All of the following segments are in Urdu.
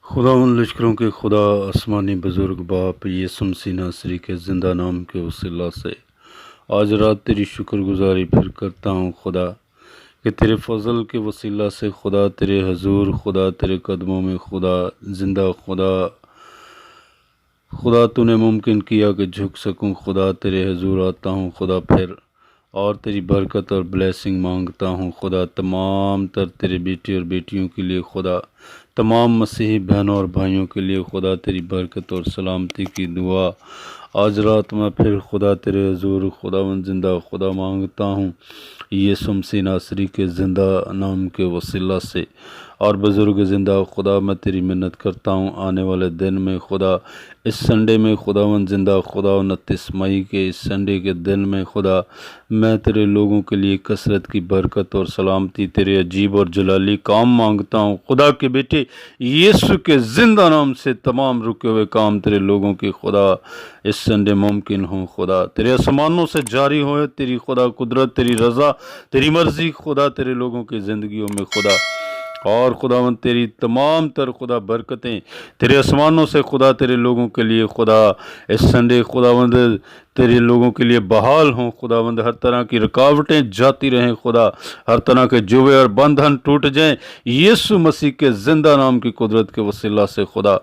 خداوند لشکروں کے خدا آسمانی بزرگ باپ یسوع مسیح ناصری کے زندہ نام کے وسیلہ سے آج رات تیری شکر گزاری پھر کرتا ہوں خدا کہ تیرے فضل کے وسیلہ سے خدا تیرے حضور، خدا تیرے قدموں میں، خدا زندہ خدا تو نے ممکن کیا کہ جھک سکوں، خدا تیرے حضور آتا ہوں خدا پھر، اور تیری برکت اور بلیسنگ مانگتا ہوں خدا تمام تر تیرے بیٹے اور بیٹیوں کے لیے، خدا تمام مسیحی بہنوں اور بھائیوں کے لیے خدا تیری برکت اور سلامتی کی دعا آج رات میں پھر خدا تیرے حضور خداوند زندہ خدا مانگتا ہوں یسوع مسیح ناصری کے زندہ نام کے وسیلہ سے۔ اور بزرگ زندہ خدا میں تیری منت کرتا ہوں آنے والے دن میں خدا اس سنڈے میں خداوند زندہ خدا 29 مئی کے اس سنڈے کے دن میں خدا میں تیرے لوگوں کے لیے کثرت کی برکت اور سلامتی تیرے عجیب اور جلالی کام مانگتا ہوں خدا کے بیٹے یسوع کے زندہ نام سے۔ تمام رکے ہوئے کام تیرے لوگوں کی خدا اس سنڈے ممکن ہوں خدا، تیرے آسمانوں سے جاری ہوئے تیری خدا قدرت، تیری رضا، تیری مرضی خدا تیرے لوگوں کی زندگیوں میں خدا، اور خداوند تیری تمام تر خدا برکتیں تیرے آسمانوں سے خدا تیرے لوگوں کے لیے خدا اس سنڈے خداوند تیرے لوگوں کے لیے بحال ہوں خداوند، ہر طرح کی رکاوٹیں جاتی رہیں خدا، ہر طرح کے جوے اور بندھن ٹوٹ جائیں یسوع مسیح کے زندہ نام کی قدرت کے وسیلہ سے خدا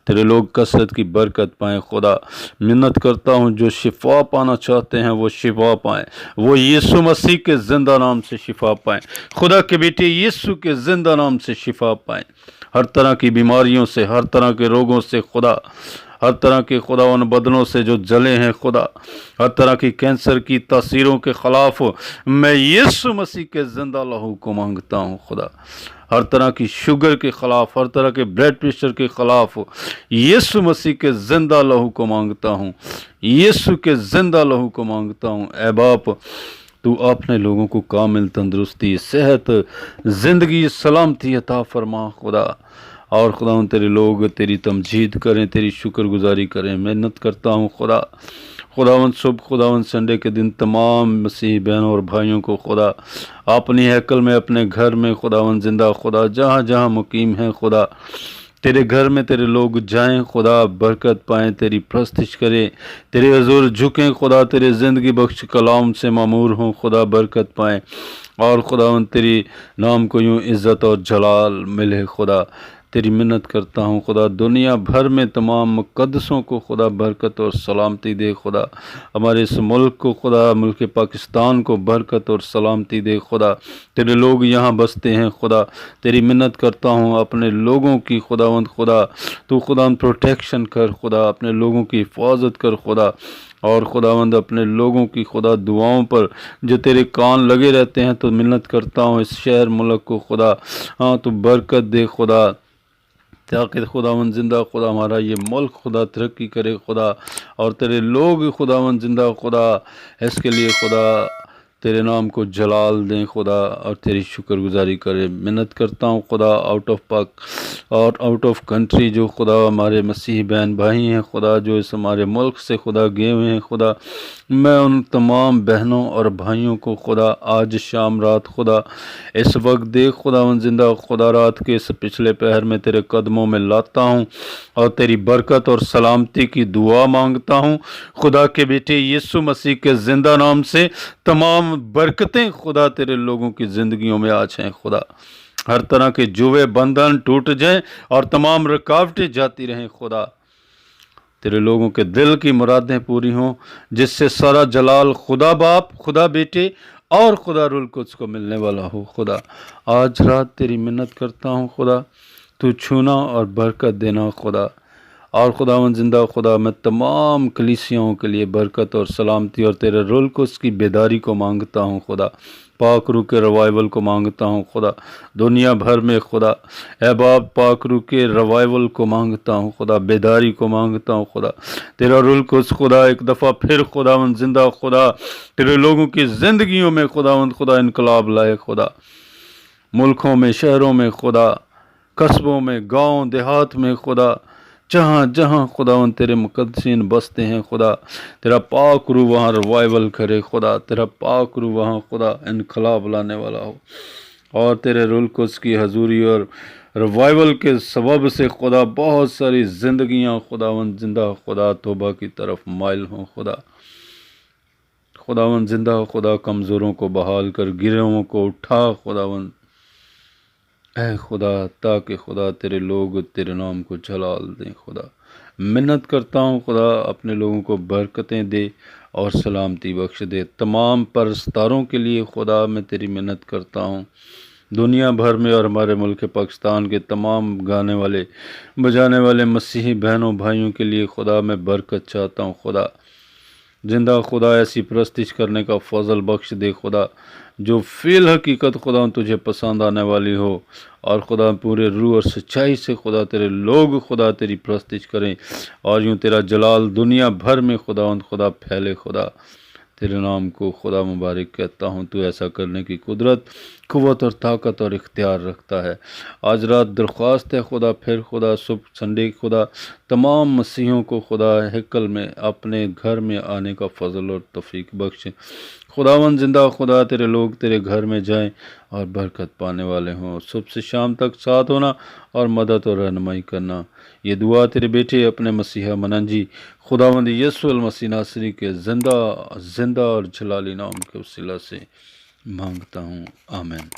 تیرے لوگ کثرت کی برکت پائیں خدا۔ منت کرتا ہوں جو شفا پانا چاہتے ہیں وہ شفا پائیں، وہ یسوع مسیح کے زندہ نام سے شفا پائیں خدا کے بیٹے یسوع کے زندہ نام سے شفا پائیں، ہر طرح کی بیماریوں سے، ہر طرح کے روگوں سے خدا، ہر طرح کے خدا ان بدنوں سے جو جلے ہیں خدا، ہر طرح کی کینسر کی تاثیروں کے خلاف میں یسوع مسیح کے زندہ لہو کو مانگتا ہوں خدا، ہر طرح کی شوگر کے خلاف، ہر طرح کے بلڈ پریشر کے خلاف یسوع مسیح کے زندہ لہو کو مانگتا ہوں، یسوع کے زندہ لہو کو مانگتا ہوں۔ اے باپ تو اپنے لوگوں کو کامل تندرستی، صحت، زندگی، سلامتی عطا فرما خدا، اور خداوند تیرے لوگ تیری تمجید کریں، تیری شکر گزاری کریں۔ محنت کرتا ہوں خدا، خداوند صبح خداوند سنڈے کے دن تمام مسیحی بہنوں اور بھائیوں کو خدا اپنی ہیکل میں، اپنے گھر میں خداوند زندہ خدا جہاں جہاں مقیم ہیں خدا تیرے گھر میں تیرے لوگ جائیں خدا، برکت پائیں، تیری پرستش کریں، تیرے حضور جھکیں خدا، تیرے زندگی بخش کلام سے معمور ہوں خدا، برکت پائیں، اور خداوند تیری نام کو یوں عزت اور جلال ملے خدا۔ تیری منت کرتا ہوں خدا دنیا بھر میں تمام مقدسوں کو خدا برکت اور سلامتی دے خدا، ہمارے اس ملک کو خدا، ملک پاکستان کو برکت اور سلامتی دے خدا، تیرے لوگ یہاں بستے ہیں خدا، تیری منت کرتا ہوں اپنے لوگوں کی خداوند خدا تو خداوند پروٹیکشن کر خدا، اپنے لوگوں کی حفاظت کر خدا، اور خداوند اپنے لوگوں کی خدا دعاؤں پر جو تیرے کان لگے رہتے ہیں تو منت کرتا ہوں اس شہر ملک کو خدا تو برکت دے خدا، تاکہ خداوند زندہ خدا ہمارا یہ ملک خدا ترقی کرے خدا، اور تیرے لوگ خداوند زندہ خدا اس کے لیے خدا تیرے نام کو جلال دیں خدا، اور تیری شکر گزاری کرے۔ منت کرتا ہوں خدا آؤٹ آف پاک اور آؤٹ آف کنٹری جو خدا ہمارے مسیحی بہن بھائی ہیں خدا، جو اس ہمارے ملک سے خدا گئے ہوئے ہیں خدا، میں ان تمام بہنوں اور بھائیوں کو خدا آج شام رات خدا اس وقت دیکھ خداوند زندہ خدا رات کے اس پچھلے پہر میں تیرے قدموں میں لاتا ہوں، اور تیری برکت اور سلامتی کی دعا مانگتا ہوں خدا کے بیٹے یسوع مسیح کے زندہ نام سے۔ تمام برکتیں خدا تیرے لوگوں کی زندگیوں میں آج ہیں خدا، ہر طرح کے جوے بندھن ٹوٹ جائیں اور تمام رکاوٹیں جاتی رہیں خدا، تیرے لوگوں کے دل کی مرادیں پوری ہوں، جس سے سارا جلال خدا باپ، خدا بیٹے اور خدا روح القدس کو ملنے والا ہو خدا۔ آج رات تیری منت کرتا ہوں خدا تو چھونا اور برکت دینا خدا، اور خداوند زندہ خدا میں تمام کلیسیاؤں کے لیے برکت اور سلامتی اور تیرے روح القدس کی بیداری کو مانگتا ہوں خدا، پاک روح کے ریوائول کو مانگتا ہوں خدا دنیا بھر میں خدا، اے باپ پاک روح کے ریوائول کو مانگتا ہوں خدا، بیداری کو مانگتا ہوں خدا، تیرا روح القدس خدا ایک دفعہ پھر خداوند زندہ خدا تیرے لوگوں کی زندگیوں میں خداوند خدا انقلاب لائے خدا، ملکوں میں، شہروں میں خدا، قصبوں میں، گاؤں دیہات میں خدا، جہاں جہاں خداوند تیرے مقدسین بستے ہیں خدا، تیرا پاک روح وہاں ریوائول کرے خدا، تیرا پاک روح وہاں خدا انقلاب لانے والا ہو، اور تیرے رول قدس کی حضوری اور ریوائول کے سبب سے خدا بہت ساری زندگیاں خداوند زندہ خدا توبہ کی طرف مائل ہوں خداوند زندہ خدا کمزوروں کو بحال کر گرہوں کو اٹھا خداوند اے خدا تاکہ خدا تیرے لوگ تیرے نام کو جلال دیں خدا منت کرتا ہوں خدا اپنے لوگوں کو برکتیں دے اور سلامتی بخش دے تمام پرستاروں کے لیے خدا میں تیری منت کرتا ہوں دنیا بھر میں اور ہمارے ملک پاکستان کے تمام گانے والے بجانے والے مسیحی بہنوں بھائیوں کے لیے خدا میں برکت چاہتا ہوں خدا زندہ خدا ایسی پرستش کرنے کا فضل بخش دے خدا جو فی الحقیقت خدا تجھے پسند آنے والی ہو اور خدا پورے روح اور سچائی سے خدا تیرے لوگ خدا تیری پرستش کریں اور یوں تیرا جلال دنیا بھر میں خدا پھیلے خدا تیرے نام کو خدا مبارک کہتا ہوں تو ایسا کرنے کی قدرت قوت اور طاقت اور اختیار رکھتا ہے آج رات درخواست ہے خدا پھر خدا صبح سنڈے خدا تمام مسیحوں کو خدا ہیکل میں اپنے گھر میں آنے کا فضل اور توفیق بخش خداوند زندہ خدا تیرے لوگ تیرے گھر میں جائیں اور برکت پانے والے ہوں صبح سے شام تک ساتھ ہونا اور مدد اور رہنمائی کرنا یہ دعا تیرے بیٹے اپنے مسیحا مننجی خداوند یسوع المسیح ناصری کے زندہ اور جلالی نام کے وسیلہ سے مانگتا ہوں آمین